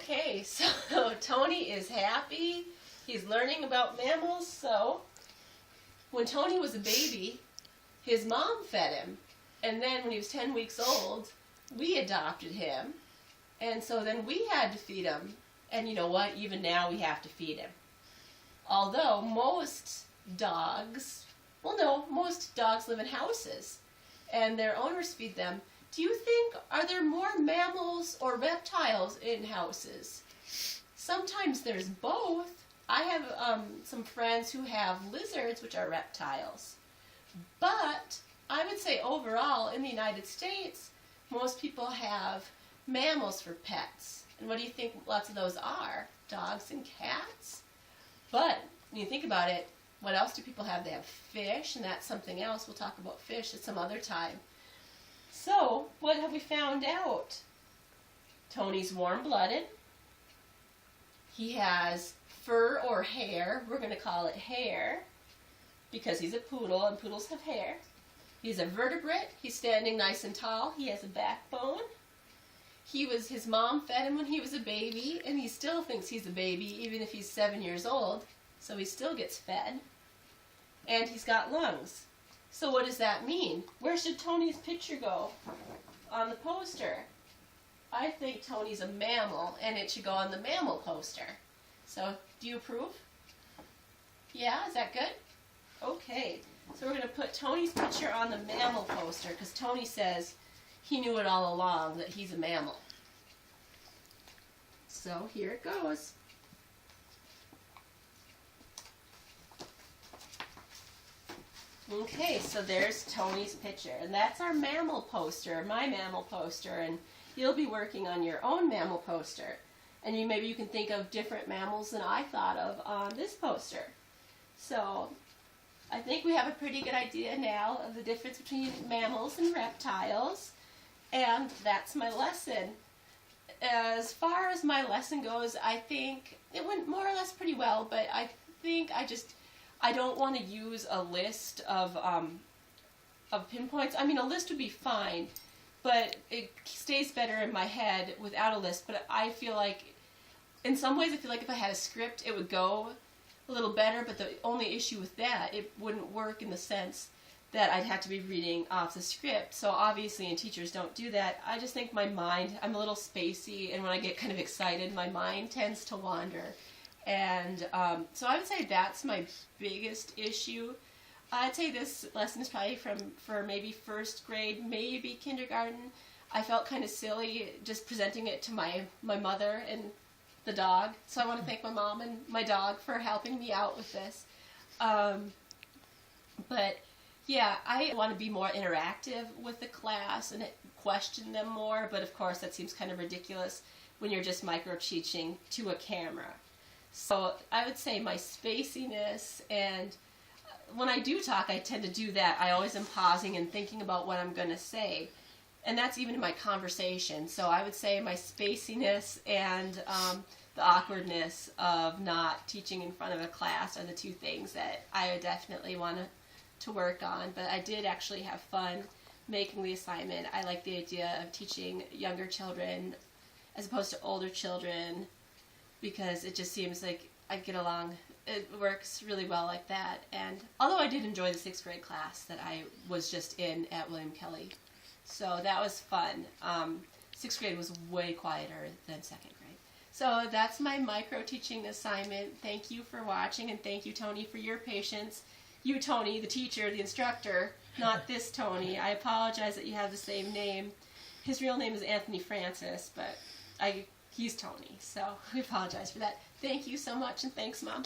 Okay, so Tony is happy. He's learning about mammals. So when Tony was a baby, his mom fed him. And then when he was 10 weeks old, we adopted him. And so then we had to feed him. And you know what? Even now we have to feed him. Although most dogs, well no, most dogs live in houses. And their owners feed them. Do you think, are there more mammals or reptiles in houses? Sometimes there's both. I have some friends who have lizards, which are reptiles. But I would say overall, in the United States, most people have mammals for pets. And what do you think lots of those are? Dogs and cats? But when you think about it, what else do people have? They have fish, and that's something else. We'll talk about fish at some other time. So, what have we found out? Tony's warm-blooded. He has fur or hair. We're going to call it hair because he's a poodle, and poodles have hair. He's a vertebrate. He's standing nice and tall. He has a backbone. His mom fed him when he was a baby, and he still thinks he's a baby even if he's 7 years old. So he still gets fed. And he's got lungs. So what does that mean? Where should Tony's picture go on the poster? I think Tony's a mammal, and it should go on the mammal poster. So, do you approve? Yeah, is that good? Okay, so we're going to put Tony's picture on the mammal poster, because Tony says he knew it all along, that he's a mammal. So, here it goes. Okay, so there's Tony's picture, and that's our mammal poster, my mammal poster, and you'll be working on your own mammal poster. And maybe you can think of different mammals than I thought of on this poster. So, I think we have a pretty good idea now of the difference between mammals and reptiles, and that's my lesson. As far as my lesson goes, I think it went more or less pretty well, but I think I don't want to use a list of pinpoints. I mean, a list would be fine, but it stays better in my head without a list. But I feel like, in some ways, I feel like if I had a script, it would go a little better. But the only issue with that, it wouldn't work in the sense that I'd have to be reading off the script. So obviously, and teachers don't do that. I just think my mind, I'm a little spacey, and when I get kind of excited, my mind tends to wander. And so I would say that's my biggest issue. I'd say this lesson is probably for maybe first grade, maybe kindergarten. I felt kind of silly just presenting it to my mother and the dog. So I want to thank my mom and my dog for helping me out with this. But yeah, I want to be more interactive with the class and question them more. But of course, that seems kind of ridiculous when you're just micro-teaching to a camera. So I would say my spaciness, and when I do talk, I tend to do that. I always am pausing and thinking about what I'm going to say. And that's even in my conversation. So I would say my spaciness and the awkwardness of not teaching in front of a class are the two things that I definitely want to work on. But I did actually have fun making the assignment. I like the idea of teaching younger children as opposed to older children, because it just seems like I get along, it works really well like that. And although I did enjoy the 6th grade class that I was just in at William Kelly, so that was fun. 6th grade was way quieter than 2nd grade. So that's my micro-teaching assignment. Thank you for watching, and thank you, Tony, for your patience. You, Tony, the teacher, the instructor, not this Tony. I apologize that you have the same name. His real name is Anthony Francis, but he's Tony, so I apologize for that. Thank you so much, and thanks, Mom.